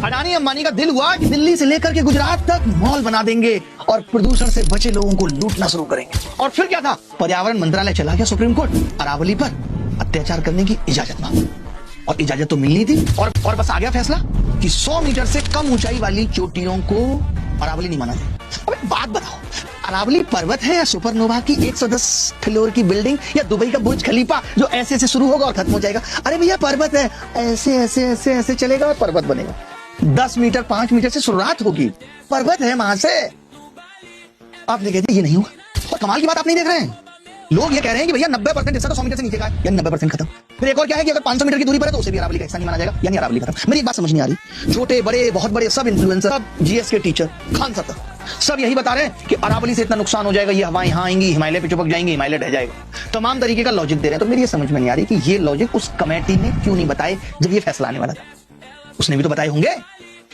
अडानी अंबानी का दिल हुआ कि दिल्ली से लेकर के गुजरात तक मॉल बना देंगे और प्रदूषण से बचे लोगों को लूटना शुरू करेंगे। और फिर क्या था, पर्यावरण मंत्रालय चला गया सुप्रीम कोर्ट, अरावली पर अत्याचार करने की इजाजत मांगी और इजाजत तो मिलनी थी और बस आ गया फैसला कि 100 मीटर से कम ऊंचाई वाली चोटियों को अरावली नहीं माना जाए। अब एक बात बताओ, अरावली पर्वत है या सुपरनोवा की 110 फ्लोर की बिल्डिंग या दुबई का बुर्ज खलीफा जो ऐसे ऐसे शुरू होगा और खत्म हो जाएगा? अरे भैया पर्वत है, ऐसे ऐसे ऐसे ऐसे चलेगा और पर्वत बनेगा। 10 मीटर 5 मीटर से शुरुआत होगी, पर्वत है वहां से। आपने कह दिया ये नहीं होगा। और कमाल की बात आप नहीं देख रहे हैं, लोग ये कह रहे हैं कि भैया 90% हिस्सा तो 100 मीटर से नीचे का है, यानी 90% खत्म। फिर एक और क्या है कि अगर 500 मीटर की दूरी पर है तो उसे भी अरावली का हिस्सा नहीं माना जाएगा, यानी अरावली खत्म। मेरी एक बात समझ नहीं आ रही, छोटे बड़े बहुत बड़े सब इन्फ्लुएंसर, सब जीएस के टीचर, खान सत्तर, सब यही बता रहे हैं कि अरावली से इतना नुकसान हो जाएगा, ये हवाएं यहाँ आएंगी, हिमालय पे चिपक जाएंगे, हिमालय ढह जाएगा। तमाम तरीके का लॉजिक दे रहे हैं। तो मेरी ये समझ में नहीं आ रही कि ये लॉजिक उस कमेटी ने क्यों नहीं बताए जब ये फैसला आने वाला था। उसने भी तो बताए होंगे,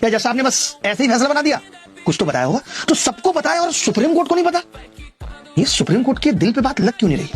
या जज साहब ने बस ऐसे ही फैसला बना दिया? कुछ तो बताया होगा। तो सबको बताया और सुप्रीम कोर्ट को नहीं पता। ये सुप्रीम कोर्ट के दिल पे बात लग क्यों नहीं रही?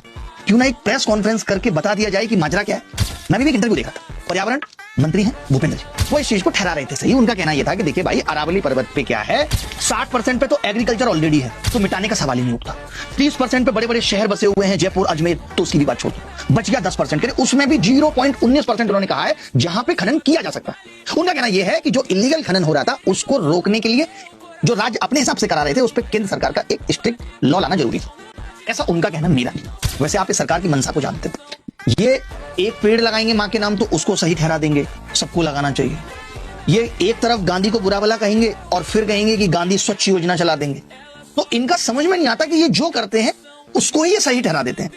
क्यों ना एक प्रेस कॉन्फ्रेंस करके बता दिया जाए कि माजरा क्या है। मैं भी एक इंटरव्यू देखा था, पर्यावरण मंत्री हैं भूपेंद्र जी, वो इस चीज को ठहरा रहे थे सही। उनका कहना यह था कि देखिए भाई, अरावली पर्वत पे क्या है, 60% पे तो एग्रीकल्चर ऑलरेडी है, तो मिटाने का सवाल ही नहीं उठता। 30% पे बड़े बड़े शहर बसे हुए हैं, जयपुर अजमेर, तो उसकी भी बात छोड़ दो। बच गया 10% के लिए, उसमें भी 0.19% उन्होंने कहा है जहां पे खनन किया जा सकता है। उनका कहना यह है कि जो इलीगल खनन हो रहा था उसको रोकने के लिए जो राज्य अपने हिसाब से करा रहे थे उस पर केंद्र सरकार का एक स्ट्रिक्ट लॉ लाना जरूरी था, ऐसा उनका कहना मेरा नहीं। वैसे आप इस सरकार की मंशा को जानते थे, ये एक पेड़ लगाएंगे मां के नाम तो उसको सही ठहरा देंगे, सबको लगाना चाहिए। ये एक तरफ गांधी को बुरा भला कहेंगे और फिर कहेंगे कि गांधी स्वच्छ योजना चला देंगे। तो इनका समझ में नहीं आता कि ये जो करते हैं उसको ही ये सही ठहरा देते हैं।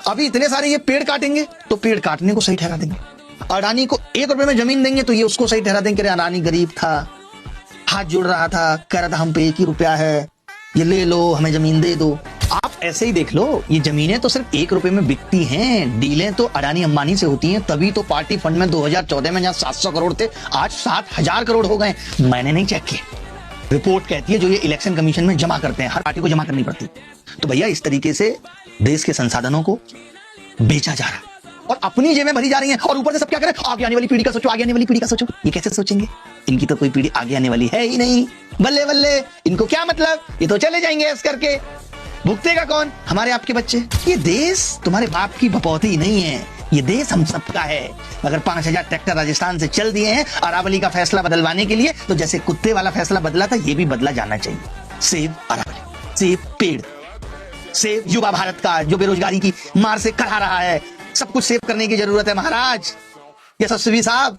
अभी इतने सारे ये पेड़ काटेंगे तो पेड़ काटने को सही ठहरा देंगे, अडानी को 1 रुपए में जमीन देंगे तो ये उसको सही ठहरा देंगे, अडानी गरीब था, हाथ जोड़ रहा था, कह रहा था हम पे 1 ही रुपया है, ये ले लो, हमें जमीन दे दो। आप ऐसे ही देख लो, ये जमीनें तो सिर्फ 1 रुपए में बिकती हैं, डीलें तो अडानी अंबानी से होती हैं। तभी तो पार्टी फंड में 2014 में जहां 700 करोड़ थे आज 7000 करोड़ हो गए। मैंने नहीं चेक किया, रिपोर्ट कहती है जो ये इलेक्शन कमीशन में जमा करते हैं, हर पार्टी को जमा करनी पड़ती। तो भैया इस तरीके से देश के संसाधनों को बेचा जा रहा है और अपनी जेबें भरी जा रही हैं। और ऊपर से सब क्या करें, आगे आने वाली पीढ़ी का सोचो, आगे आने वाली पीढ़ी का सोचो। ये कैसे सोचेंगे? इनकी तो कोई पीढ़ी आगे आने वाली है ही नहीं। बल्ले बल्ले, इनको क्या मतलब, ये तो चले जाएंगे ऐसे करके। भुगतेगा कौन? हमारे आपके बच्चे। ये देश तुम्हारे बाप की बपौती नहीं है, ये देश हम सबका है। अगर 5000 ट्रैक्टर राजस्थान से चल दिए हैं अरावली का फैसला बदलवाने के लिए, तो जैसे कुत्ते वाला फैसला बदला था ये भी बदला जाना चाहिए। सेव अरावली, सेव पेड़, सेव युवा भारत का जो बेरोजगारी की मार से करा रहा है। सब कुछ सेव करने की जरूरत है महाराज, यशस्वी साहब।